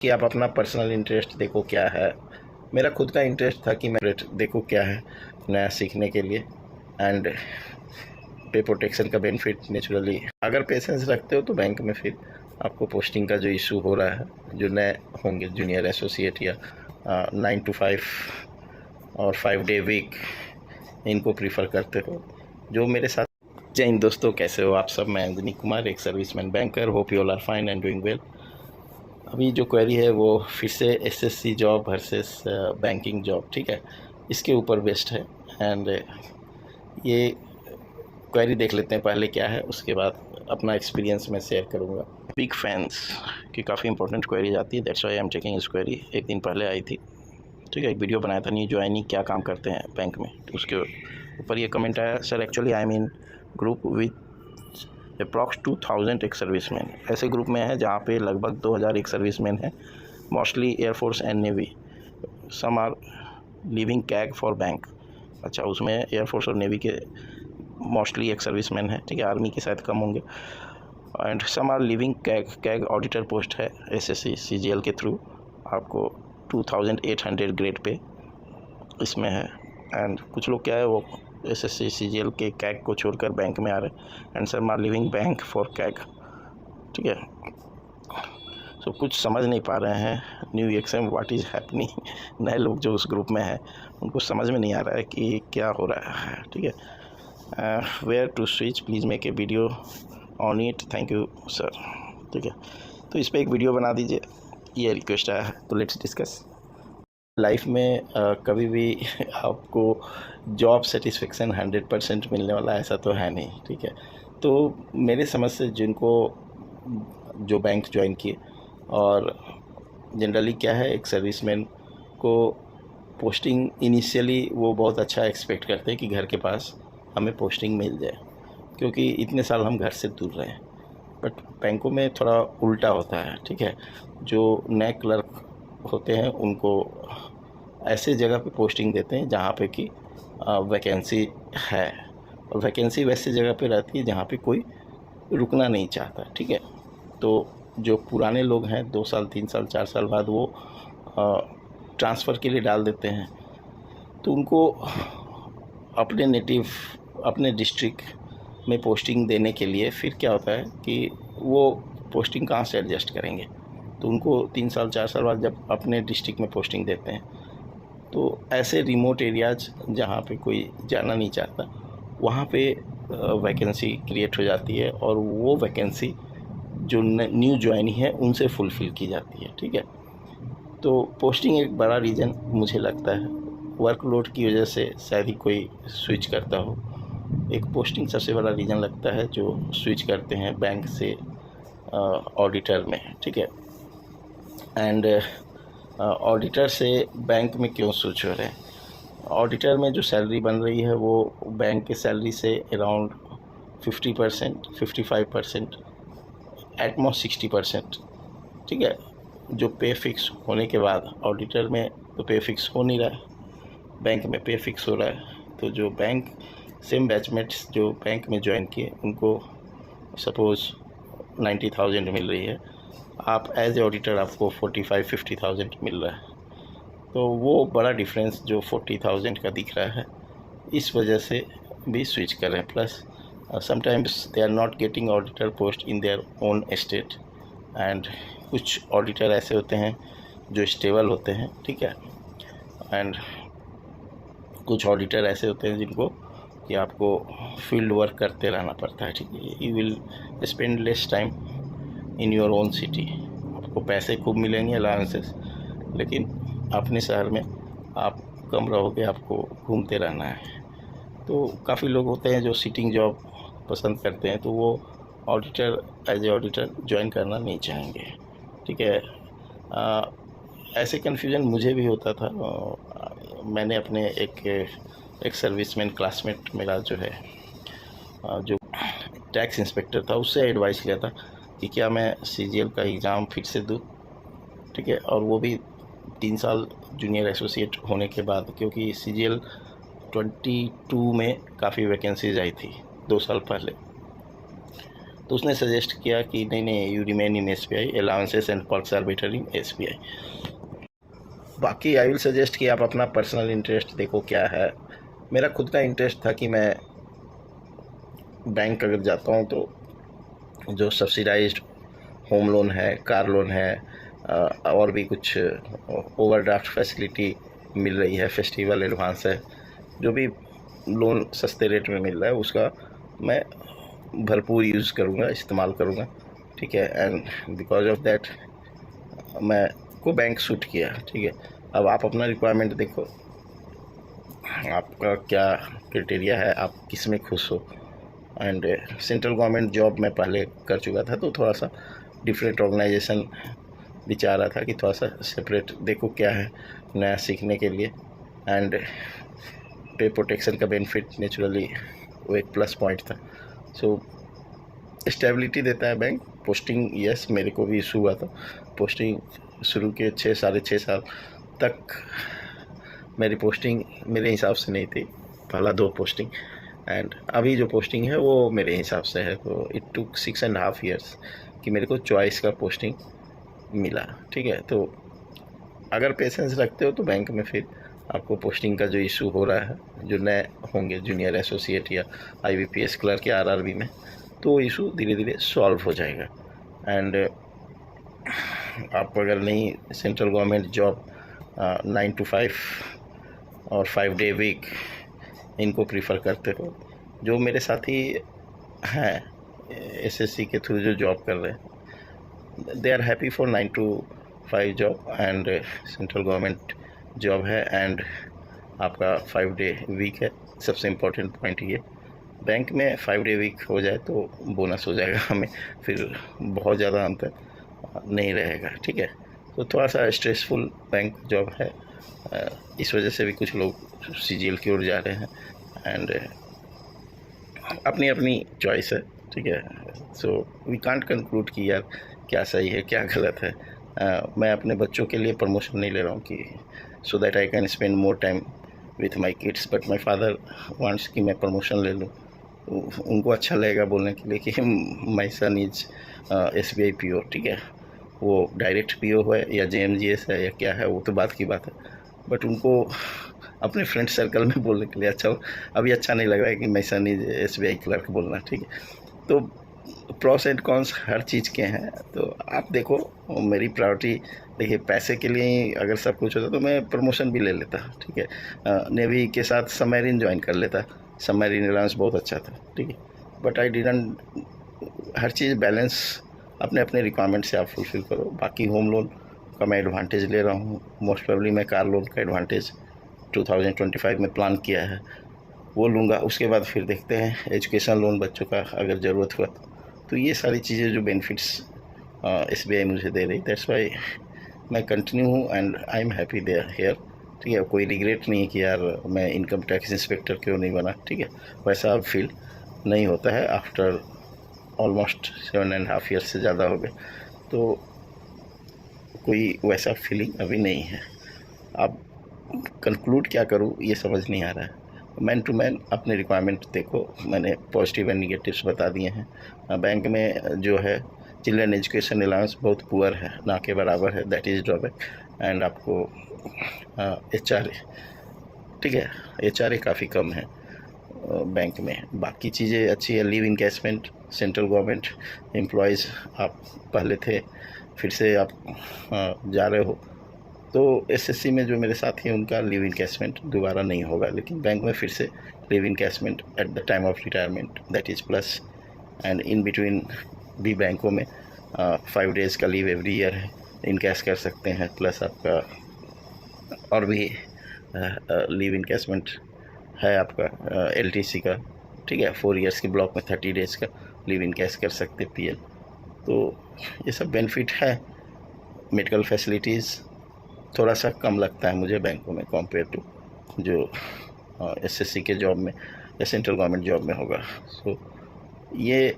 कि आप अपना पर्सनल इंटरेस्ट देखो क्या है। मेरा खुद का इंटरेस्ट था कि मैं देखो क्या है नया सीखने के लिए, एंड पे प्रोटेक्शन का बेनिफिट नेचुरली अगर पेशेंस रखते हो तो बैंक में फिर आपको पोस्टिंग का जो इशू हो रहा है, जो नए होंगे जूनियर एसोसिएट या 9 to 5 और 5 डे वीक, इनको प्रीफर करते हो जो मेरे साथ। जय हिंद दोस्तों, कैसे हो आप सब। मैं अंजनी कुमार, एक serviceman banker. Hope you all are fine and doing well. अभी जो क्वेरी है वो फिर से SSC job versus banking job, ठीक है, इसके ऊपर बेस्ड है। एंड ये क्वेरी देख लेते हैं पहले क्या है, उसके बाद अपना एक्सपीरियंस मैं शेयर करूँगा। बिग फैंस की काफ़ी इंपॉर्टेंट क्वेरी आती है, that's why I am taking इस क्वेरी। एक दिन पहले आई थी, ठीक है, एक वीडियो बनाया था न्यू ज्वाइनिंग क्या काम करते हैं बैंक में, तो उसके ऊपर ये कमेंट आया, sir actually I am in group with approx 2000 एक सर्विसमैन। ऐसे ग्रुप में है जहाँ पे लगभग 2000 एक सर्विसमैन है, mostly air force and navy. Some are leaving CAG for bank. अच्छा, उसमें एयरफोर्स और नेवी के मोस्टली एक सर्विसमैन है, ठीक है, आर्मी के शायद कम होंगे। And some are leaving CAG auditor post है एसएससी सीजीएल के थ्रू, आपको 2800 ग्रेड पे इसमें है। एंड कुछ लोग क्या है वो एसएससी सीजीएल के कैग को छोड़कर बैंक में आ रहे हैं। And some are leaving bank for CAG, ठीक है। सो कुछ समझ नहीं पा रहे हैं new exam what is happening. नए लोग जो उस ग्रुप में हैं उनको समझ में नहीं आ रहा है कि क्या हो रहा है, ठीक है। Where to switch, please make a video on it, thank you sir, ठीक है। तो इस पर एक वीडियो बना दीजिए, ये रिक्वेस्ट है। तो लेट्स डिस्कस। लाइफ में कभी भी आपको जॉब सेटिस्फेक्शन 100% मिलने वाला ऐसा तो है नहीं, ठीक है। तो मेरे समझ से जिनको जो बैंक ज्वाइन किए, और जनरली क्या है, एक सर्विसमैन को पोस्टिंग इनिशियली वो बहुत अच्छा एक्सपेक्ट करते हैं कि घर के पास हमें पोस्टिंग मिल जाए, क्योंकि इतने साल हम घर से दूर रहे। बट बैंकों में थोड़ा उल्टा होता है, ठीक है। जो नए क्लर्क होते हैं उनको ऐसे जगह पे पोस्टिंग देते हैं जहाँ पे कि वैकेंसी है, और वैकेंसी वैसे जगह पे रहती है जहाँ पे कोई रुकना नहीं चाहता, ठीक है। तो जो पुराने लोग हैं 2 साल 3 साल 4 साल बाद वो ट्रांसफ़र के लिए डाल देते हैं, तो उनको अपने डिस्ट्रिक्ट में पोस्टिंग देने के लिए फिर क्या होता है कि वो पोस्टिंग कहाँ से एडजस्ट करेंगे। तो उनको 3 साल 4 साल बाद जब अपने डिस्ट्रिक्ट में पोस्टिंग देते हैं, तो ऐसे रिमोट एरियाज जहाँ पे कोई जाना नहीं चाहता, वहाँ पे वैकेंसी क्रिएट हो जाती है, और वो वैकेंसी जो न्यू ज्वाइनिंग है उनसे फुलफ़िल की जाती है, ठीक है। तो पोस्टिंग एक बड़ा रीज़न मुझे लगता है, वर्कलोड की वजह से शायद ही कोई स्विच करता हो। एक पोस्टिंग सबसे बड़ा रीज़न लगता है जो स्विच करते हैं बैंक से ऑडिटर में, ठीक है। एंड ऑडिटर से बैंक में क्यों स्विच हो रहे हैं, ऑडिटर में जो सैलरी बन रही है वो बैंक के सैलरी से अराउंड 50%, 55%, एट मोस्ट 60%, ठीक है। जो पे फिक्स होने के बाद ऑडिटर में तो पे फिक्स हो नहीं रहा है, बैंक में पे फिक्स हो रहा है। तो जो बैंक सेम बैचमेट्स जो बैंक में ज्वाइन किए उनको सपोज़ 90,000 मिल रही है, आप एज ए ऑडिटर आपको 45-50,000 मिल रहा है। तो वो बड़ा डिफरेंस जो 40,000 का दिख रहा है, इस वजह से भी स्विच कर रहे हैं। Plus sometimes they are not getting auditor post in their own state, and कुछ ऑडिटर ऐसे होते हैं जो स्टेबल होते हैं, ठीक है। एंड कुछ ऑडिटर ऐसे होते हैं जिनको कि आपको फील्ड वर्क करते रहना पड़ता है, ठीक है। You will spend less time in your own city, आपको पैसे खूब मिलेंगे अलाउंसेस, लेकिन अपने शहर में आप कम रहोगे, आपको घूमते रहना है। तो काफ़ी लोग होते हैं जो सिटिंग जॉब पसंद करते हैं, तो वो auditor as a auditor join करना नहीं चाहेंगे, ठीक है। ऐसे कन्फ्यूजन मुझे भी होता था। मैंने अपने एक सर्विसमैन क्लासमेट मेरा जो है जो टैक्स इंस्पेक्टर था, उससे एडवाइस लिया था कि क्या मैं सीजीएल का एग्ज़ाम फिर से दूँ, ठीक है, और वो भी 3 साल जूनियर एसोसिएट होने के बाद, क्योंकि सीजीएल 22 में काफ़ी वैकेंसीज आई थी 2 साल पहले। तो उसने सजेस्ट किया कि नहीं you remain in SBI, allowances and perks are better in SBI। बाकी आई विल सजेस्ट कि आप अपना पर्सनल इंटरेस्ट देखो क्या है। मेरा खुद का इंटरेस्ट था कि मैं बैंक अगर जाता हूँ तो जो सब्सिडाइज्ड होम लोन है, कार लोन है, और भी कुछ ओवरड्राफ्ट फैसिलिटी मिल रही है, फेस्टिवल एडवांस है, जो भी लोन सस्ते रेट में मिल रहा है उसका मैं भरपूर यूज़ करूँगा, इस्तेमाल करूँगा, ठीक है। एंड बिकॉज ऑफ दैट मैं को बैंक सूट किया, ठीक है। अब आप अपना रिक्वायरमेंट देखो, आपका क्या क्राइटेरिया है, आप किस में खुश हो। एंड सेंट्रल गवर्नमेंट जॉब मैं पहले कर चुका था, तो थोड़ा सा डिफरेंट ऑर्गेनाइजेशन भी चाह रहा था कि थोड़ा सा सेपरेट देखो क्या है नया सीखने के लिए। एंड पे प्रोटेक्शन का बेनिफिट नेचुरली वो एक प्लस पॉइंट था। सो स्टेबिलिटी देता है बैंक। पोस्टिंग यस मेरे को भी इशू हुआ था, पोस्टिंग शुरू के 6-6.5 साल तक मेरी पोस्टिंग मेरे हिसाब से नहीं थी, पहला 2 पोस्टिंग, एंड अभी जो पोस्टिंग है वो मेरे हिसाब से है। तो इट टुक 6.5 ईयर्स कि मेरे को चॉइस का पोस्टिंग मिला, ठीक है। तो अगर पेशेंस रखते हो तो बैंक में फिर आपको पोस्टिंग का जो इशू हो रहा है, जो नए होंगे जूनियर एसोसिएट या IBPS क्लर्क या RRB में, तो वो इशू धीरे धीरे सॉल्व हो जाएगा। एंड आप अगर नहीं सेंट्रल गवर्नमेंट जॉब 9 to 5 और 5 day वीक इनको प्रीफर करते हो, जो मेरे साथी हैं SSC के थ्रू जो जॉब कर रहे हैं, they are happy for 9 to 5 job and central government job है एंड आपका 5 day वीक है। सबसे इम्पोर्टेंट पॉइंट ये, बैंक में 5 day वीक हो जाए तो बोनस हो जाएगा हमें, फिर बहुत ज़्यादा अंतर नहीं रहेगा, ठीक है। तो थोड़ा सा स्ट्रेसफुल बैंक जॉब है, इस वजह से भी कुछ लोग CGL की ओर जा रहे हैं। एंड अपनी अपनी चॉइस है, ठीक है। सो वी कांट कंक्लूड कि यार क्या सही है क्या गलत है। मैं अपने बच्चों के लिए प्रमोशन नहीं ले रहा हूँ कि so that I can spend more time with my kids, but my father wants कि मैं प्रमोशन ले लूँ। उनको अच्छा लगेगा बोलने के लिए कि माई सन इज SBI PO, ठीक है। वो डायरेक्ट PO है या JMGS है या क्या है, वो तो बात की बात है, बट उनको अपने फ्रेंड सर्कल में बोलने के लिए अभी अच्छा नहीं लग रहा है कि माई सन इज SBI क्लर्क बोलना, ठीक है। तो प्रोस एंड कॉन्स हर चीज़ के हैं, तो आप देखो मेरी प्रायोरिटी देखिए, पैसे के लिए अगर सब कुछ होता तो मैं प्रमोशन भी ले लेता, ठीक है। नेवी के साथ सबमरीन ज्वाइन कर लेता, सबमरीन अलाउंस बहुत अच्छा था, ठीक है। But I didn't, her cheese balance अपने अपने रिक्वायरमेंट से आप फुलफ़िल करो। बाकी होम लोन का मैं एडवांटेज ले रहा हूँ, मोस्ट प्रोबेबली मैं कार लोन का एडवांटेज 2025 में प्लान किया है, वो लूँगा। उसके बाद फिर देखते हैं एजुकेशन लोन बच्चों का अगर ज़रूरत हुआ तो ये सारी चीज़ें जो बेनिफिट्स SBI मुझे दे रही, दैट्स वाई मैं कंटिन्यू हूँ and I am happy there here, ठीक है। कोई रिग्रेट नहीं है कि यार मैं इनकम टैक्स इंस्पेक्टर क्यों नहीं बना, ठीक है। वैसा अब फील नहीं होता है, आफ्टर ऑलमोस्ट 7.5 ईयर्स से ज़्यादा हो गए, तो कोई वैसा फीलिंग अभी नहीं है। अब कंक्लूड क्या करूँ ये समझ नहीं आ रहा है। मैन टू मैन अपने रिक्वायरमेंट देखो, मैंने पॉजिटिव एंड निगेटिव्स बता दिए हैं। बैंक में जो है चिल्ड्रन एजुकेशन अलाउंस बहुत पुअर है, ना के बराबर है, दैट इज़ ड्रॉबैक। एंड आपको HRA, ठीक है, HRA काफ़ी कम है बैंक में। बाकी चीज़ें अच्छी है, leave encashment, central government employees आप पहले थे फिर से आप जा रहे हो, तो SSC में जो मेरे साथी हैं उनका लीव इनकैशमेंट दोबारा नहीं होगा, लेकिन बैंक में फिर से leave encashment at the time of retirement, that is plus. And in between भी बैंकों में 5 days का लीव एवरी ईयर है, इनकैश कर सकते हैं, प्लस आपका और भी लीव इनकैशमेंट है आपका LTC का, ठीक है। 4 years के ब्लॉक में 30 days का लीव इनकैश कर सकते PL। तो ये सब बेनिफिट है। मेडिकल फैसिलिटीज़ थोड़ा सा कम लगता है मुझे बैंकों में कंपेयर टू जो SSC के जॉब में या सेंट्रल गवर्नमेंट जॉब में होगा। सो ये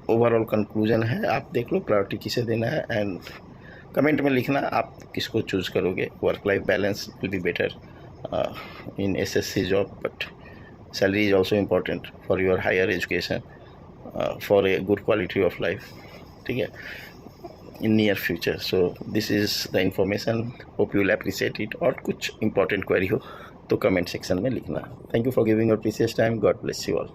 ओवरऑल कंक्लूजन है। आप देख लो प्रायोरिटी किसे देना है एंड कमेंट में लिखना आप किसको चूज़ करोगे। Work life balance will be better in SSC job, but salary is also important for your higher education. For a good quality of life, ठीक है, in near future. So this is the information, hope you will appreciate it. और कुछ important query हो तो comment section में लिखना. Thank you for giving your precious time. God bless you all.